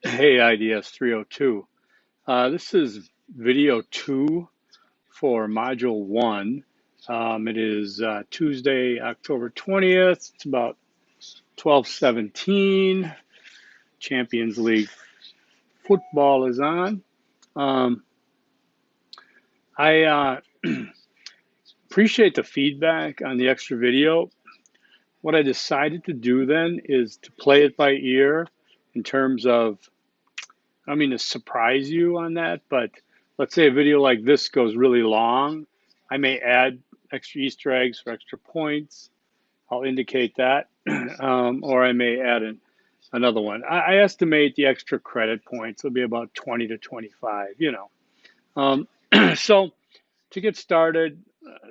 Hey, IDS 302. This is video 2 for module 1. It is Tuesday, October 20th. It's about 12:17. Champions League football is on. Um, I appreciate the feedback on the extra video. What I decided to do then is to play it by ear in terms of, I don't mean to surprise you on that, but let's say a video like this goes really long. I may add extra Easter eggs for extra points. I'll indicate that. Or I may add another one. I estimate the extra credit points will be about 20 to 25. So to get started,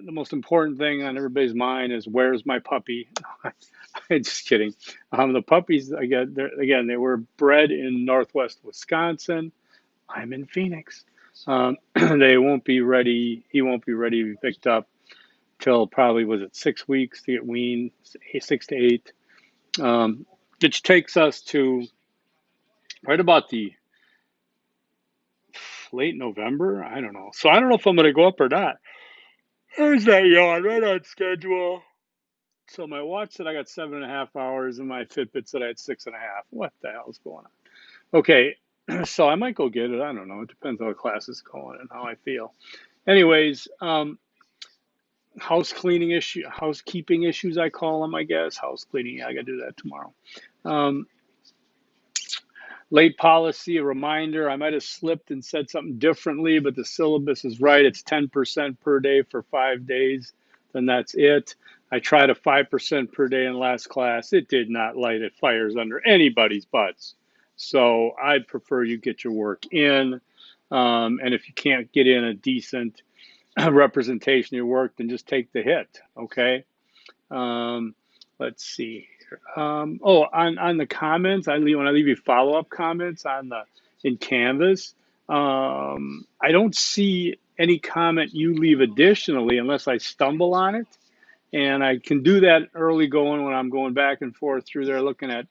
the most important thing on everybody's mind is where's my puppy? I'm just kidding. The puppies, again, they were bred in Northwest Wisconsin. I'm in Phoenix. They won't be ready. He won't be ready to be picked up till probably, was it 6 weeks to get weaned, 6 to 8, which takes us to right about the late November. I don't know. So I don't know if I'm going to go up or not. There's that yawn right on schedule. So my watch said I got 7.5 hours, and my Fitbit said I had 6.5. What the hell's going on? Okay, so I might go get it. I don't know. It depends how the class is going and how I feel. Anyways, housekeeping issues, I call them, I guess. House cleaning, yeah, I gotta do that tomorrow. Um, Late policy, a reminder, I might have slipped and said something differently, but the syllabus is right. It's 10% per day for 5 days, then that's it. I tried a 5% per day in last class. It did not light it fires under anybody's butts. So I'd prefer you get your work in. And if you can't get in a decent representation of your work, then just take the hit, okay? Um, let's see here. On the comments, when I leave you follow-up comments in Canvas, I don't see any comment you leave additionally unless I stumble on it. And I can do that early going when I'm going back and forth through there looking at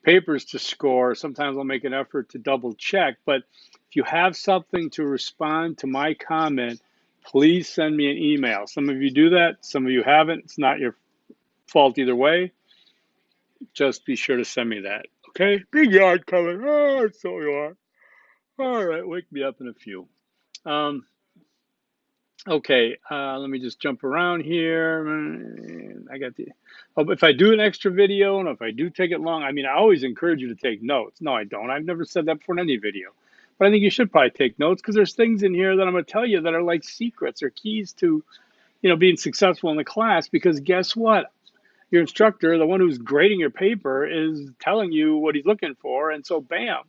papers to score. Sometimes I'll make an effort to double check, but if you have something to respond to my comment, please send me an email. Some of you do that, some of you haven't. It's not your fault either way. Just be sure to send me that. Okay? Big yard coming. Oh, so you are. All right, wake me up in a few. Um, okay, let me just jump around here. I got the. Oh, if I do an extra video and if I do take it long, I mean, I always encourage you to take notes. No, I don't. I've never said that before in any video. But I think you should probably take notes because there's things in here that I'm going to tell you that are like secrets or keys to, being successful in the class. Because guess what? Your instructor, the one who's grading your paper, is telling you what he's looking for. And so, bam,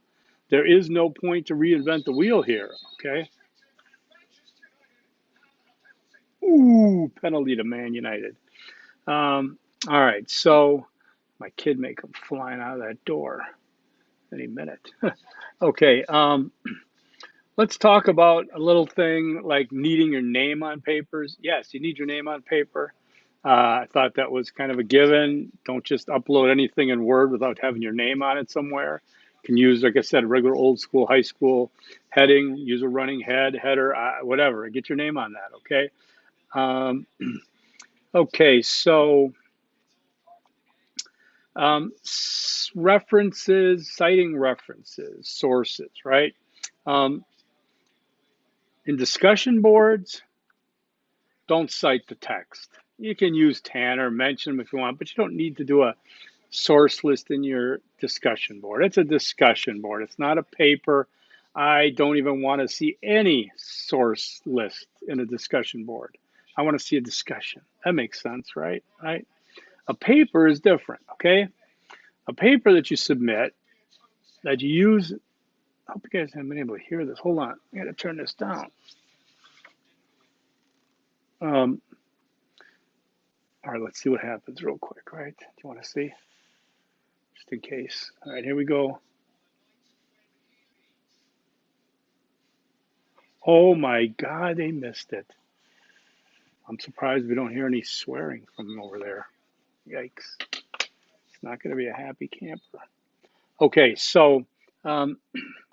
there is no point to reinvent the wheel here. Okay. Ooh, penalty to Man United. All right. So my kid may come flying out of that door any minute. Okay. Let's talk about a little thing like needing your name on papers. Yes, you need your name on paper. I thought that was kind of a given. Don't just upload anything in Word without having your name on it somewhere. You can use, like I said, regular old school, high school heading, use a running head, header, whatever. Get your name on that, okay? Um, okay, so references, citing references, sources, right? Um, in discussion boards, don't cite the text. You can use Tanner, mention them if you want, but you don't need to do a source list in your discussion board. It's a discussion board. It's not a paper. I don't even want to see any source list in a discussion board. I want to see a discussion. That makes sense, right? Right? A paper is different, okay? A paper that you submit, that you use. I hope you guys haven't been able to hear this. Hold on. I got to turn this down. Um, all right, let's see what happens real quick, right? Do you want to see? Just in case. All right, here we go. Oh my God, they missed it. I'm surprised we don't hear any swearing from them over there. Yikes. It's not going to be a happy camper. Okay, so Um,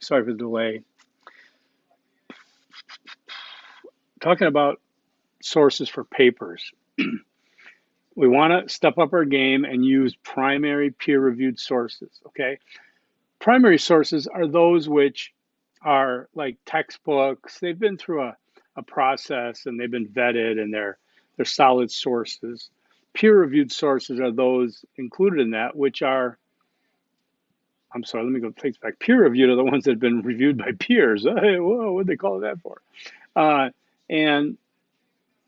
sorry for the delay. Talking about sources for papers. We want to step up our game and use primary peer-reviewed sources, okay? Primary sources are those which are like textbooks. They've been through a process and they've been vetted and they're solid sources. Peer-reviewed sources are those included in that, which are, I'm sorry, let me go take back. Peer-reviewed are the ones that have been reviewed by peers. Hey, whoa, what did they call that for? And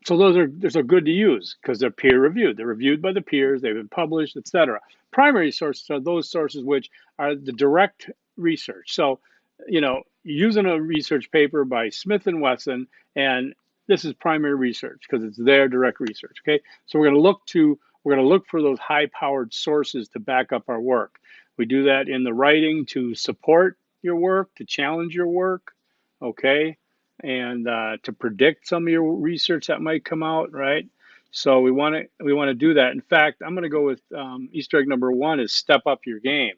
so those are good to use because they're peer reviewed. They're reviewed by the peers. They've been published, etc. Primary sources are those sources which are the direct research. So, using a research paper by Smith and Wesson, and this is primary research because it's their direct research. Okay, so we're going to look for those high-powered sources to back up our work. We do that in the writing to support your work, to challenge your work. Okay, and to predict some of your research that might come out, right? So we want to do that. In fact, I'm going to go with Easter egg number one is step up your game.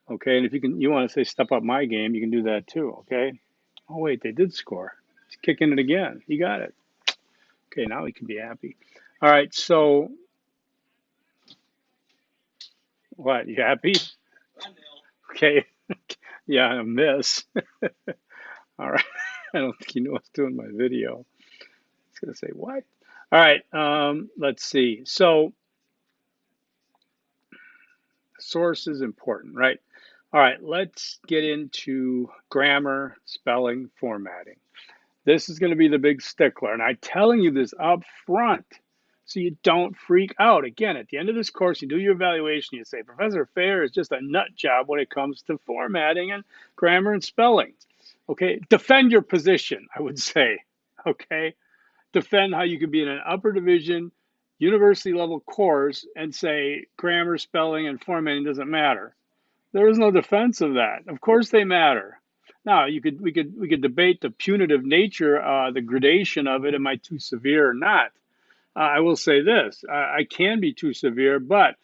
Okay, and if you want to say step up my game, you can do that too. Okay. Oh wait, they did score. It's kicking it again. You got it. Okay, now we can be happy. All right. So what? You happy? Okay. Yeah, a miss. All right. I don't think you know what's doing my video. It's gonna say what? All right. Let's see. So source is important, right? All right, let's get into grammar, spelling, formatting. This is going to be the big stickler, and I'm telling you this up front so you don't freak out. Again, at the end of this course, you do your evaluation, you say, Professor Fair is just a nut job when it comes to formatting and grammar and spelling. Okay, defend your position, I would say. Okay, defend how you could be in an upper division, university level course and say grammar, spelling, and formatting doesn't matter. There is no defense of that. Of course they matter. Now we could debate the punitive nature, the gradation of it. Am I too severe or not? I will say this: I can be too severe, but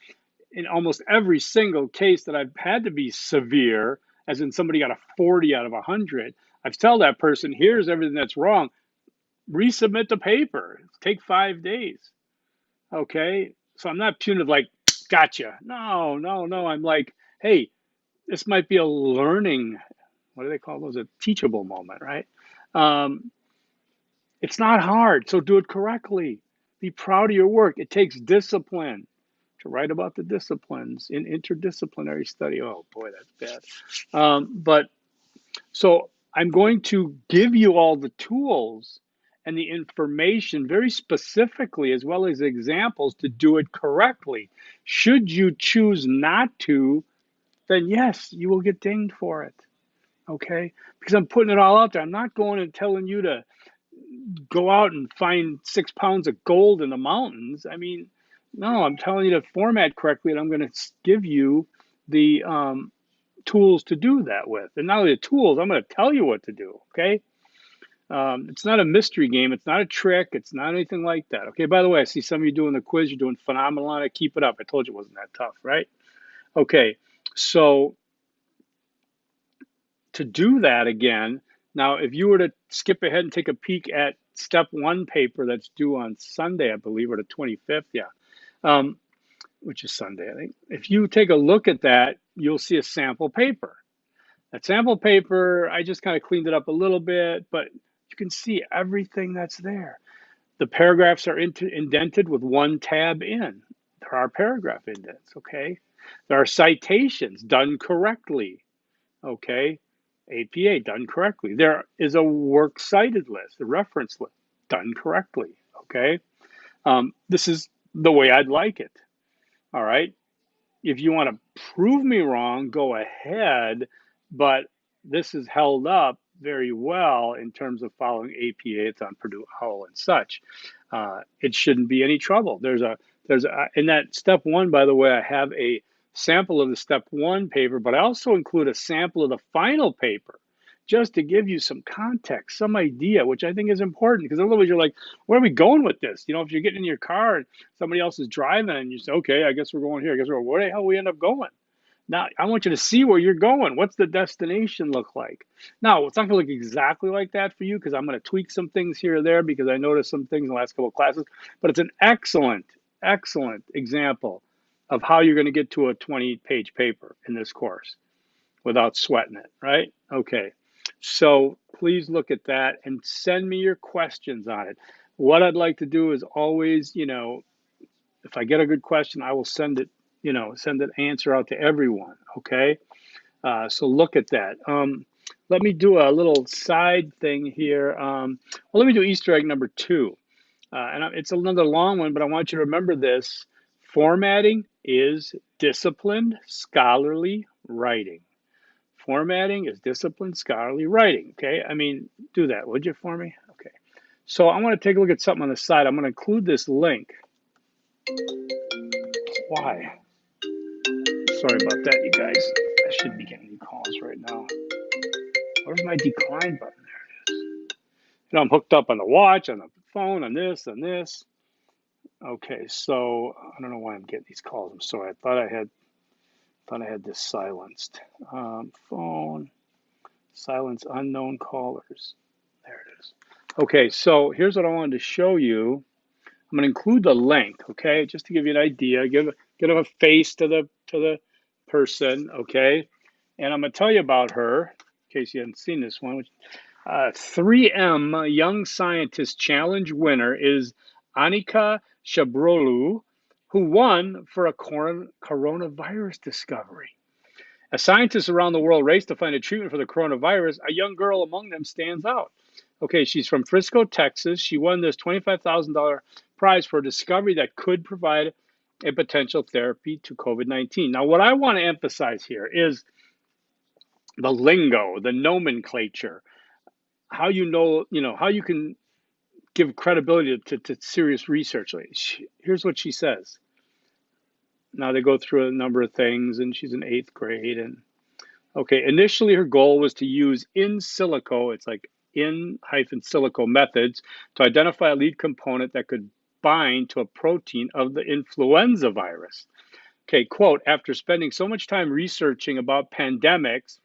in almost every single case that I've had to be severe, as in somebody got a 40 out of 100, I've tell that person, here's everything that's wrong. Resubmit the paper. Take 5 days. Okay, so I'm not punitive like, gotcha. No, no, no. I'm like, hey, this might be a learning, what do they call those? A teachable moment, right? Um, it's not hard, so do it correctly. Be proud of your work. It takes discipline to write about the disciplines in interdisciplinary study. Oh boy, that's bad. But so I'm going to give you all the tools and the information very specifically, as well as examples to do it correctly. Should you choose not to, then yes, you will get dinged for it. Okay? Because I'm putting it all out there. I'm not going and telling you to go out and find 6 pounds of gold in the mountains. I mean, no, I'm telling you to format correctly, and I'm going to give you the tools to do that with. And not only the tools, I'm going to tell you what to do. Okay? It's not a mystery game. It's not a trick. It's not anything like that. Okay. By the way, I see some of you doing the quiz. You're doing phenomenal on it. Keep it up. I told you it wasn't that tough, right? Okay. So to do that again, now if you were to skip ahead and take a peek at step one paper that's due on Sunday, I believe, or the 25th, yeah, which is Sunday, I think. If you take a look at that, you'll see a sample paper. That sample paper, I just kind of cleaned it up a little bit, but you can see everything that's there. The paragraphs are indented with one tab in. There are paragraph indents, okay? There are citations done correctly, okay? APA done correctly. There is a works cited list, a reference list done correctly, okay? This is the way I'd like it, all right? If you want to prove me wrong, go ahead, but this is held up very well in terms of following APA. It's on Purdue OWL and such. It shouldn't be any trouble. In that step one, by the way, I have a sample of the step one paper, but I also include a sample of the final paper just to give you some context, some idea, which I think is important because otherwise you're like, where are we going with this? You know, if you're getting in your car and somebody else is driving and you say, okay, I guess we're going here. I guess where the hell we end up going? Now, I want you to see where you're going. What's the destination look like? Now, it's not going to look exactly like that for you because I'm going to tweak some things here or there because I noticed some things in the last couple of classes, but it's an excellent, excellent example of how you're going to get to a 20-page paper in this course without sweating it, right? Okay. So please look at that and send me your questions on it. What I'd like to do is always, if I get a good question, I will send it, send an answer out to everyone. Okay. So look at that. Let me do a little side thing here. Well, let me do Easter egg number 2. And it's another long one, but I want you to remember this. Formatting is disciplined, scholarly writing. Formatting is disciplined, scholarly writing. Okay. I mean, do that, would you, for me? Okay. So I want to take a look at something on the side. I'm going to include this link. Why? Sorry about that, you guys. I should be getting calls right now. Where's my decline button? There it is. I'm hooked up on the watch, on the phone, on this, on this. Okay, so I don't know why I'm getting these calls. I'm sorry. I thought I had this silenced. Phone, silence unknown callers. There it is. Okay, so here's what I wanted to show you. I'm going to include the link, okay, just to give you an idea, give a face to the person, okay, and I'm going to tell you about her in case you haven't seen this one. Which, 3M Young Scientist Challenge winner is Anika Shabrolu, who won for a coronavirus discovery. As scientists around the world race to find a treatment for the coronavirus, a young girl among them stands out. Okay, she's from Frisco, Texas. She won this $25,000 prize for a discovery that could provide a potential therapy to COVID-19. Now, what I want to emphasize here is the lingo, the nomenclature, how how you can give credibility to serious research. Here's what she says. Now they go through a number of things, and she's in 8th grade, and okay, initially her goal was to use in silico, it's like in-silico methods, to identify a lead component that could bind to a protein of the influenza virus. Okay, quote, after spending so much time researching about pandemics,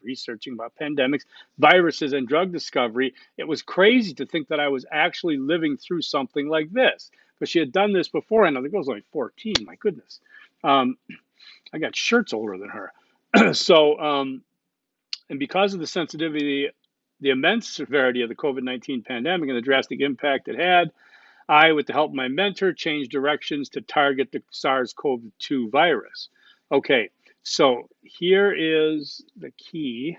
viruses, and drug discovery, it was crazy to think that I was actually living through something like this. But she had done this before, and I think I was only 14, my goodness. I got shirts older than her. And because of the sensitivity, the immense severity of the COVID-19 pandemic and the drastic impact it had, I, with the help of my mentor, changed directions to target the SARS-CoV-2 virus. Okay, so here is the key.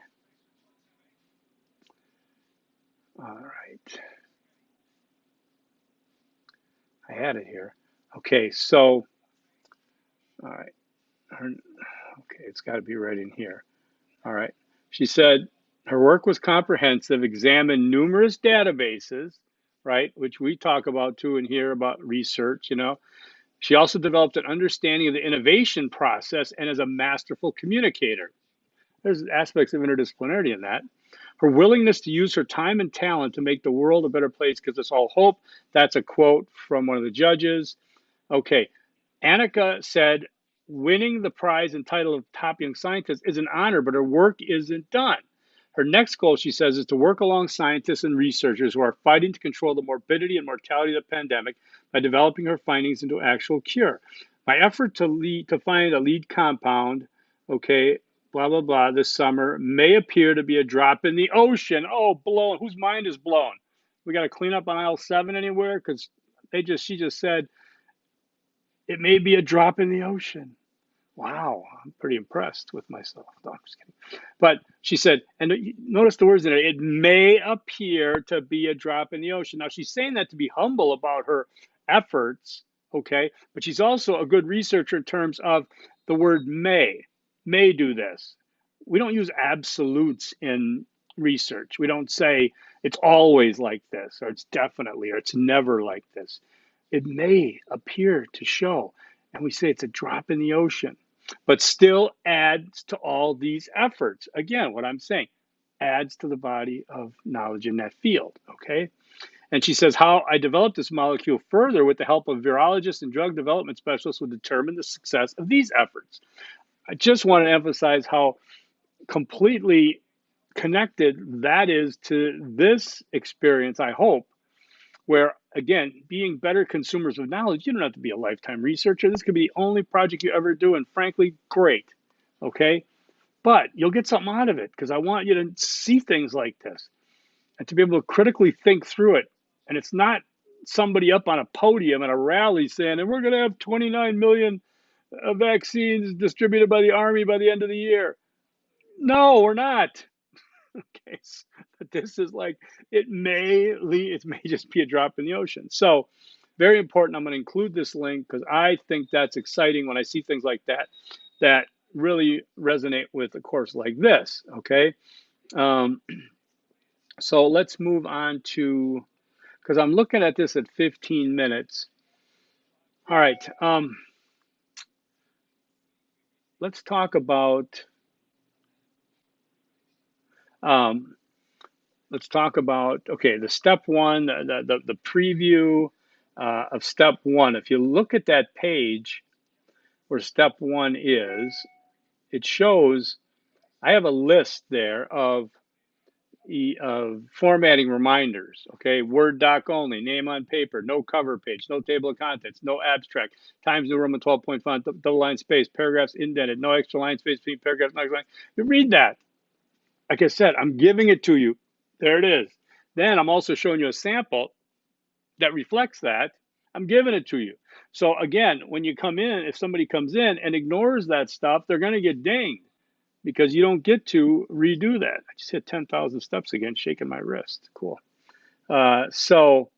All right. I had it here. Okay, so, all right. Okay, it's got to be right in here. All right. She said her work was comprehensive, examined numerous databases, right, which we talk about too and hear about research, She also developed an understanding of the innovation process and is a masterful communicator. There's aspects of interdisciplinarity in that. Her willingness to use her time and talent to make the world a better place gives us all hope. That's a quote from one of the judges. Okay, Annika said, winning the prize and title of top young scientist is an honor, but her work isn't done. Her next goal, she says, is to work along scientists and researchers who are fighting to control the morbidity and mortality of the pandemic by developing her findings into actual cure. My effort to find a lead compound, okay, blah, blah, blah, this summer may appear to be a drop in the ocean. Oh, blown. Whose mind is blown? We got to clean up on aisle 7 anywhere? Because she just said, it may be a drop in the ocean. Wow, I'm pretty impressed with myself. No, I'm just kidding. But she said, and notice the words in it, it may appear to be a drop in the ocean. Now, she's saying that to be humble about her efforts, okay? But she's also a good researcher in terms of the word may do this. We don't use absolutes in research. We don't say it's always like this, or it's definitely, or it's never like this. It may appear to show, and we say it's a drop in the ocean, but still adds to all these efforts. Again, what I'm saying adds to the body of knowledge in that field, okay? And she says, how I developed this molecule further with the help of virologists and drug development specialists will determine the success of these efforts. I just want to emphasize how completely connected that is to this experience, I hope, where again, being better consumers of knowledge, you don't have to be a lifetime researcher. This could be the only project you ever do, and frankly, great. Okay. But you'll get something out of it because I want you to see things like this and to be able to critically think through it. And it's not somebody up on a podium at a rally saying, and we're going to have 29 million vaccines distributed by the Army by the end of the year. No, we're not. Okay, but this is like it may just be a drop in the ocean. So very important. I'm going to include this link because I think that's exciting when I see things like that that really resonate with a course like this. Okay, um, so let's move on to, because I'm looking at this at 15 minutes. All right, let's talk about um, okay, the step one, the preview of step one. If you look at that page where step one is, it shows I have a list there of formatting reminders. Okay, Word doc only, name on paper, no cover page, no table of contents, no abstract, Times New Roman 12-point font, double line space, paragraphs indented, no extra line space between paragraphs. No extra line. You read that. Like I said, I'm giving it to you. There it is. Then I'm also showing you a sample that reflects that. I'm giving it to you. So again, when you come in, if somebody comes in and ignores that stuff, they're going to get dinged because you don't get to redo that. I just hit 10,000 steps again, shaking my wrist. Cool. So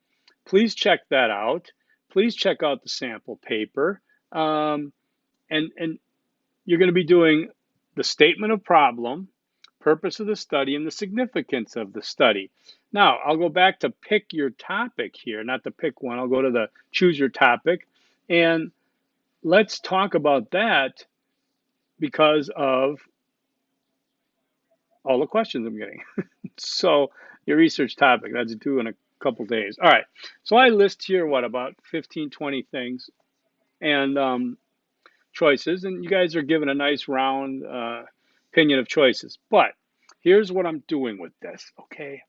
please check that out. Please check out the sample paper. And you're going to be doing the statement of problem, purpose of the study, and the significance of the study. Now, I'll go back to pick your topic here, not to pick one. I'll go to the choose your topic. And let's talk about that because of all the questions I'm getting. So, your research topic, that's due in a couple days. All right. So, I list here, what, about 15, 20 things and choices. And you guys are given a nice round opinion of choices. But here's what I'm doing with this, okay?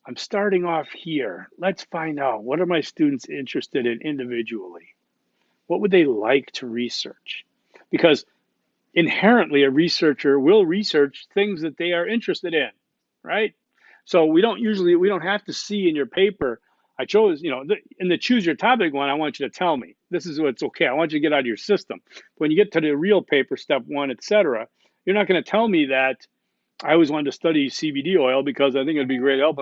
I'm starting off here. Let's find out, what are my students interested in individually? What would they like to research? Because inherently, a researcher will research things that they are interested in, right? So we don't have to see in your paper, I chose, in the choose your topic one, I want you to tell me, this is what's okay. I want you to get out of your system. When you get to the real paper, step one, etc., you're not going to tell me that I always wanted to study CBD oil because I think it'd be great help.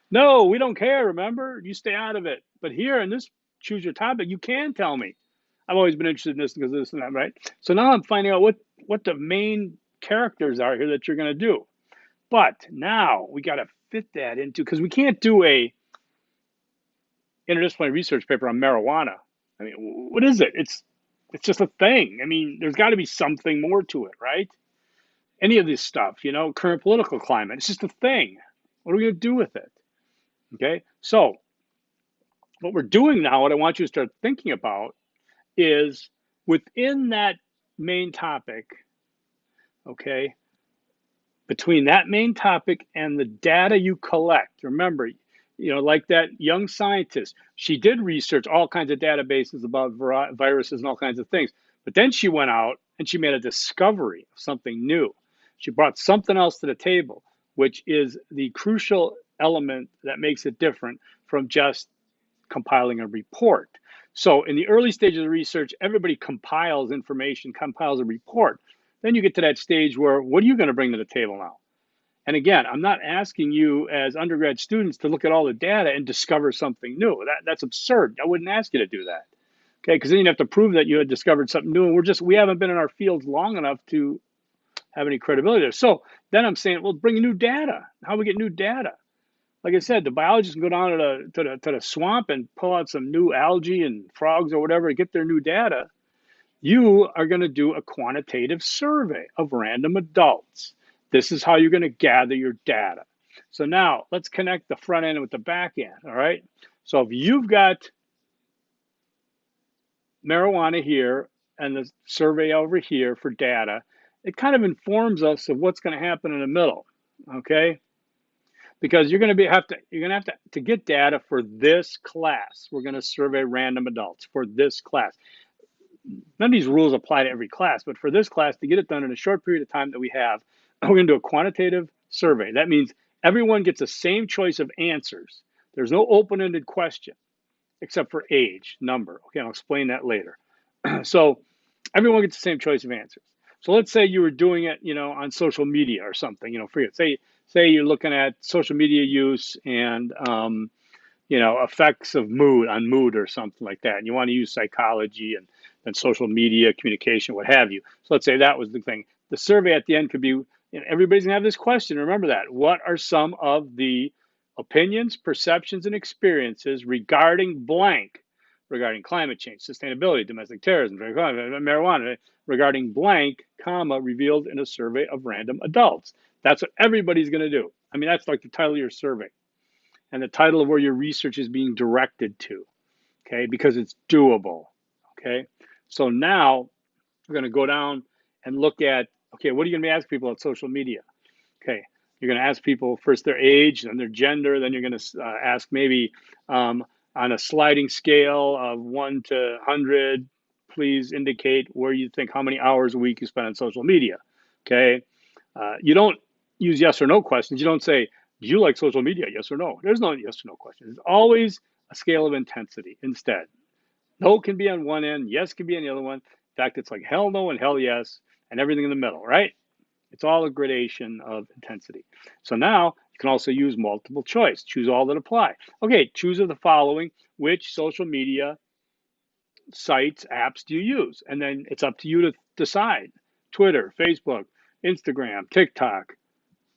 No, we don't care. Remember, you stay out of it. But here in this choose your topic, you can tell me. I've always been interested in this because of this and that, right? So now I'm finding out what the main characters are here that you're going to do. But now we got to fit that into, because we can't do a interdisciplinary research paper on marijuana. I mean, what is it? It's just a thing. I mean, there's got to be something more to it, right? Any of this stuff, current political climate, it's just a thing. What are we going to do with it? Okay, so what we're doing now, what I want you to start thinking about is within that main topic, okay, between that main topic and the data you collect. Remember, like that young scientist, she did research all kinds of databases about viruses and all kinds of things. But then she went out and she made a discovery of something new. She brought something else to the table, which is the crucial element that makes it different from just compiling a report. So in the early stages of research, everybody compiles information, compiles a report. Then you get to that stage where, what are you going to bring to the table now? And again, I'm not asking you as undergrad students to look at all the data and discover something new. That's absurd. I wouldn't ask you to do that. Okay, because then you'd have to prove that you had discovered something new, and we haven't been in our fields long enough to have any credibility there. So then I'm saying, well, bring new data. How do we get new data? Like I said, the biologists can go down to the swamp and pull out some new algae and frogs or whatever to get their new data. You are going to do a quantitative survey of random adults. This is how you're going to gather your data. So now let's connect the front end with the back end, all right? So if you've got marijuana here and the survey over here for data, it kind of informs us of what's going to happen in the middle. Okay, because you're going to have to get data for this class. We're going to survey random adults for this class. None of these rules apply to every class, but for this class, to get it done in a short period of time that we have, we're going to do a quantitative survey. That means everyone gets the same choice of answers. There's no open-ended question except for age, number. Okay, I'll explain that later. So everyone gets the same choice of answers. So let's say you were doing it, on social media or something, forget. Say you're looking at social media use and effects of mood or something like that. And you want to use psychology and social media communication, what have you. So let's say that was the thing. The survey at the end could be, everybody's gonna have this question. Remember that. What are some of the opinions, perceptions, and experiences regarding blank, regarding climate change, sustainability, domestic terrorism, marijuana, regarding blank, comma, revealed in a survey of random adults? That's what everybody's gonna do. I mean, that's like the title of your survey and the title of where your research is being directed to, okay, because it's doable, okay? So now we're going to go down and look at, okay, what are you going to be asking people on social media? Okay, you're going to ask people first their age, then their gender, then you're going to ask maybe on a sliding scale of 1 to 100, please indicate where you think how many hours a week you spend on social media, okay? You don't use yes or no questions. You don't say, do you like social media? Yes or no. There's no yes or no question. It's always a scale of intensity instead. No can be on one end, yes can be on the other one. In fact, it's like hell no and hell yes, and everything in the middle, right? It's all a gradation of intensity. So now you can also use multiple choice. Choose all that apply. Okay, choose of the following. Which social media sites, apps do you use? And then it's up to you to decide. Twitter, Facebook, Instagram, TikTok,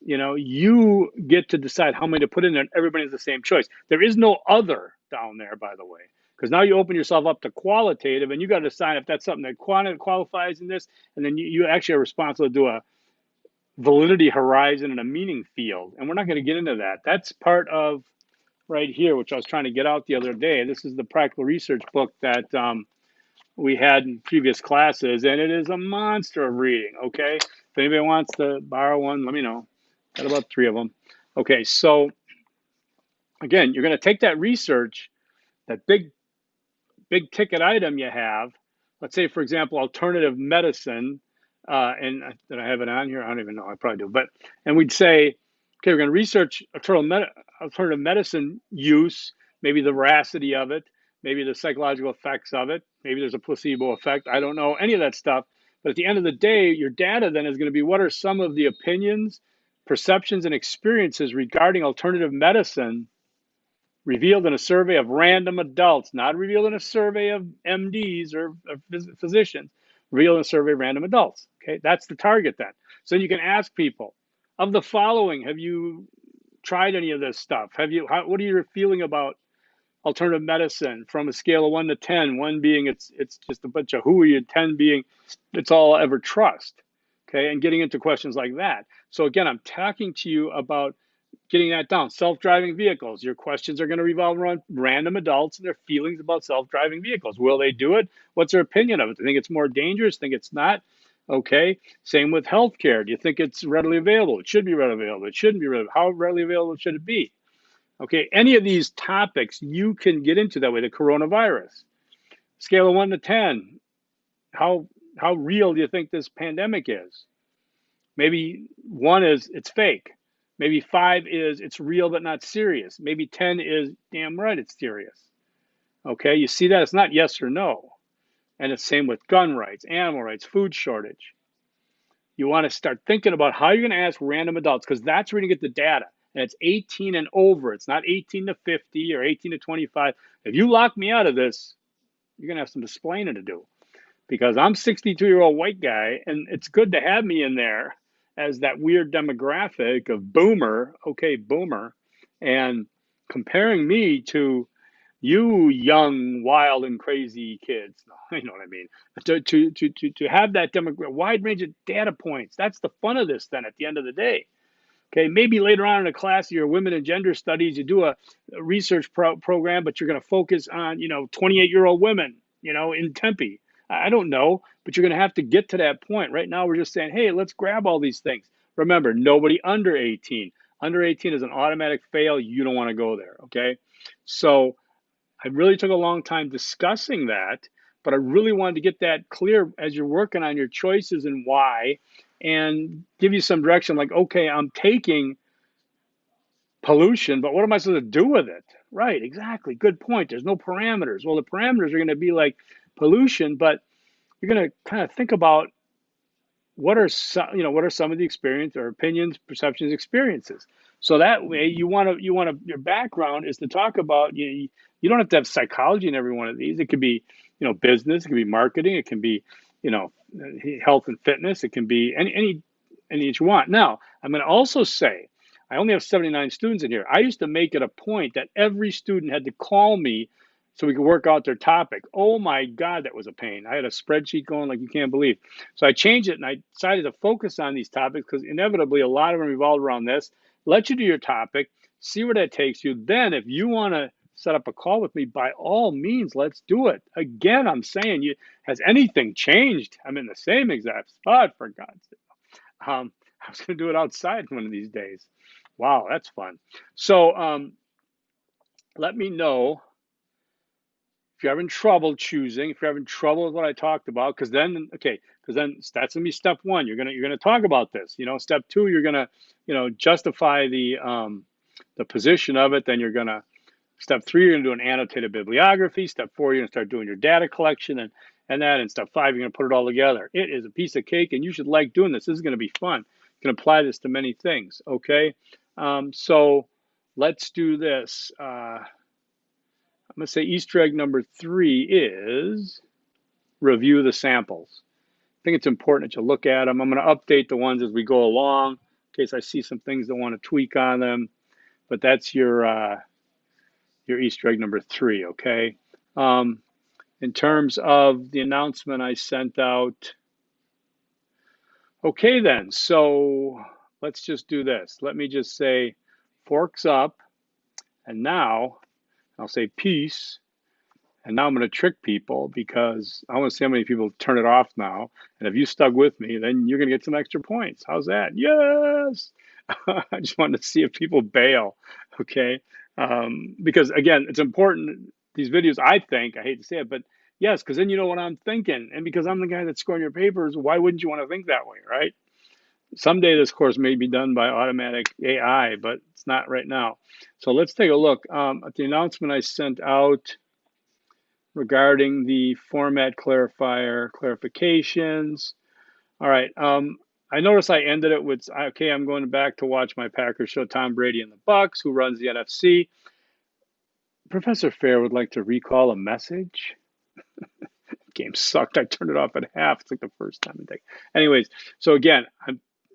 you get to decide how many to put in there, and everybody has the same choice. There is no other down there, by the way, because now you open yourself up to qualitative, and you got to decide if that's something that qualifies in this, and then you actually are responsible to do a validity horizon and a meaning field. And we're not going to get into that. That's part of right here, which I was trying to get out the other day. This is the practical research book that we had in previous classes, and it is a monster of reading. Okay, if anybody wants to borrow one, let me know. Got about 3 of them. Okay, so again, you're going to take that research, that big ticket item you have. Let's say, for example, alternative medicine, and did I have it on here? I don't even know. I probably do. And we'd say, okay, we're going to research alternative medicine use, maybe the veracity of it, maybe the psychological effects of it, maybe there's a placebo effect. I don't know any of that stuff. But at the end of the day, your data then is going to be what are some of the opinions, perceptions, and experiences regarding alternative medicine revealed in a survey of random adults, not revealed in a survey of MDs or physicians, revealed in a survey of random adults. Okay, that's the target then. So then you can ask people, of the following, have you tried any of this stuff? What are your feeling about alternative medicine from a scale of 1 to 10, 1 being it's just a bunch of hooey, and 10 being it's all I'll ever trust. Okay, and getting into questions like that. So again, I'm talking to you about getting that down. Self-driving vehicles. Your questions are going to revolve around random adults and their feelings about self-driving vehicles. Will they do it? What's their opinion of it? Do you think it's more dangerous? Think it's not? Okay. Same with healthcare. Do you think it's readily available? It should be readily available. It shouldn't be readily. How readily available should it be? Okay. Any of these topics you can get into that way. The coronavirus. Scale of 1 to 10. How real do you think this pandemic is? Maybe 1 is it's fake. Maybe 5 is it's real but not serious. Maybe 10 is damn right it's serious. Okay, you see that? It's not yes or no. And it's same with gun rights, animal rights, food shortage. You want to start thinking about how you're going to ask random adults because that's where you get the data. And it's 18 and over. It's not 18 to 50 or 18 to 25. If you lock me out of this, you're going to have some explaining to do because I'm 62-year-old white guy, and it's good to have me in there as that weird demographic of boomer, okay, boomer, and comparing me to you young, wild, and crazy kids. No, you know what I mean. To have that wide range of data points. That's the fun of this. Then at the end of the day, okay, maybe later on in a class of your women and gender studies, you do a research program, but you're going to focus on 28-year-old women, in Tempe. I don't know, but you're going to have to get to that point. Right now, we're just saying, hey, let's grab all these things. Remember, nobody under 18. Under 18 is an automatic fail. You don't want to go there, okay? So I really took a long time discussing that, but I really wanted to get that clear as you're working on your choices and why, and give you some direction like, okay, I'm taking pollution, but what am I supposed to do with it? Right, exactly. Good point. There's no parameters. Well, the parameters are going to be like pollution, but you're going to kind of think about what are some of the experience or opinions, perceptions, experiences. So that way, your background is to talk about you don't have to have psychology in every one of these. It could be business, it could be marketing, it can be you know health and fitness, it can be any that you want. Now, I'm going to also say I only have 79 students in here. I used to make it a point that every student had to call me so we could work out their topic. Oh my God, that was a pain. I had a spreadsheet going like you can't believe. So I changed it and I decided to focus on these topics because inevitably a lot of them revolve around this. Let you do your topic, see where that takes you. Then, if you want to set up a call with me, by all means, let's do it. Again, I'm saying, has anything changed? I'm in the same exact spot, for God's sake. I was going to do it outside one of these days. Wow, that's fun. So let me know if you're having trouble choosing, if you're having trouble with what I talked about, because then that's gonna be step one. You're gonna talk about this. Step two, you're gonna justify the position of it. Then step three, you're gonna do an annotated bibliography. Step four, you're gonna start doing your data collection and step five, you're gonna put it all together. It is a piece of cake, and you should like doing this. This is gonna be fun. You can apply this to many things. Okay, so let's do this. I'm going to say Easter egg number 3 is review the samples. I think it's important that you look at them. I'm going to update the ones as we go along in case I see some things that want to tweak on them. But that's your Easter egg number 3, okay? In terms of the announcement I sent out, okay then, so let's just do this. Let me just say forks up, and now I'll say peace. And now I'm going to trick people because I want to see how many people turn it off now. And if you stuck with me, then you're going to get some extra points. How's that? Yes. I just wanted to see if people bail. Okay. Because again, it's important. These videos, I hate to say it, but yes, because then you know what I'm thinking. And because I'm the guy that's scoring your papers, why wouldn't you want to think that way, right? Someday this course may be done by automatic AI, but it's not right now. So let's take a look at the announcement I sent out regarding the format clarifier clarifications. All right. I notice I ended it with, okay, I'm going back to watch my Packers show Tom Brady and the Bucks, who runs the NFC. Professor Fair would like to recall a message. Game sucked. I turned it off at half. It's like the first time in day. Anyways, so again,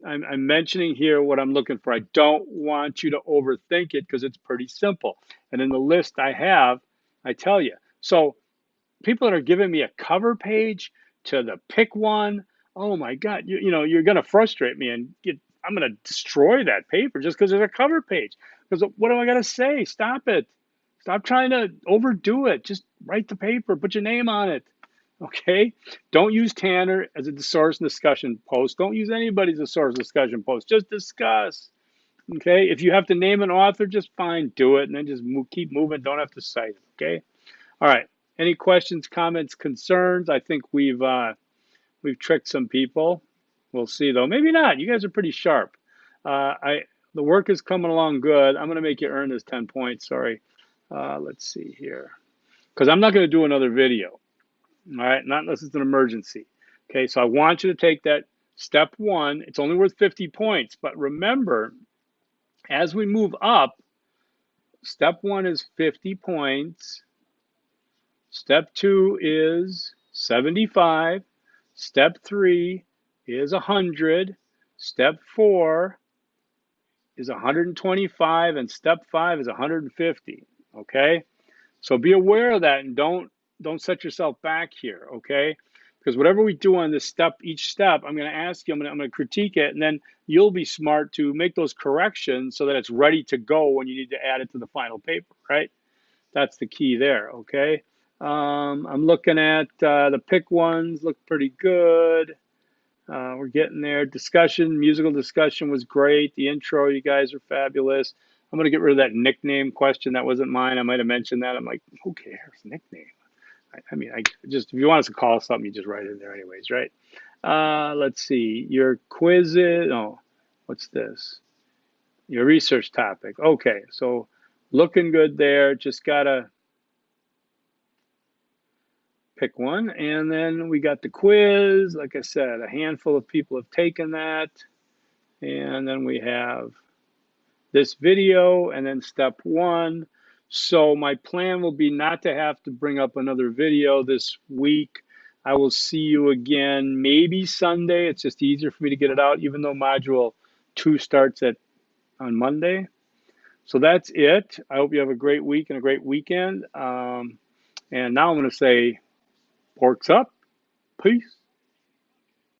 I'm mentioning here what I'm looking for. I don't want you to overthink it because it's pretty simple. And in the list I have, I tell you. So people that are giving me a cover page to the pick one, oh my God, you're going to frustrate me and I'm going to destroy that paper just because there's a cover page. Because what do I got to say? Stop it. Stop trying to overdo it. Just write the paper, put your name on it. Okay? Don't use Tanner as a source discussion post. Don't use anybody as a source discussion post. Just discuss. Okay? If you have to name an author, just fine, do it, and then just keep moving. Don't have to cite it. Okay? All right. Any questions, comments, concerns? I think we've tricked some people. We'll see though. Maybe not. You guys are pretty sharp. The work is coming along good. I'm going to make you earn this 10 points. Sorry. Let's see here, because I'm not going to do another video. All right, not unless it's an emergency. Okay, so I want you to take that step 1. It's only worth 50 points, but remember, as we move up, step 1 is 50 points. Step 2 is 75. Step 3 is 100. Step 4 is 125, and step 5 is 150. Okay, so be aware of that and don't set yourself back here. Okay, because whatever we do on this step, each step, I'm going to ask you, I'm going to critique it, and then you'll be smart to make those corrections so that it's ready to go when you need to add it to the final paper. Right? That's the key there. Okay. I'm looking at the pick ones, look pretty good. We're getting there. Musical discussion was great. The intro, you guys are fabulous. I'm going to get rid of that nickname question. That wasn't mine. I might have mentioned that. I'm like, who cares? Nickname. I mean, I just, if you want us to call something, you just write it in there anyways, right? Let's see. Your quizzes. Oh, what's this? Your research topic. Okay, so looking good there. Just got to pick one. And then we got the quiz. Like I said, a handful of people have taken that. And then we have this video and then step one. So my plan will be not to have to bring up another video this week. I will see you again maybe Sunday. It's just easier for me to get it out, even though module 2 starts on Monday. So that's it. I hope you have a great week and a great weekend. And now I'm going to say, pork's up. Peace.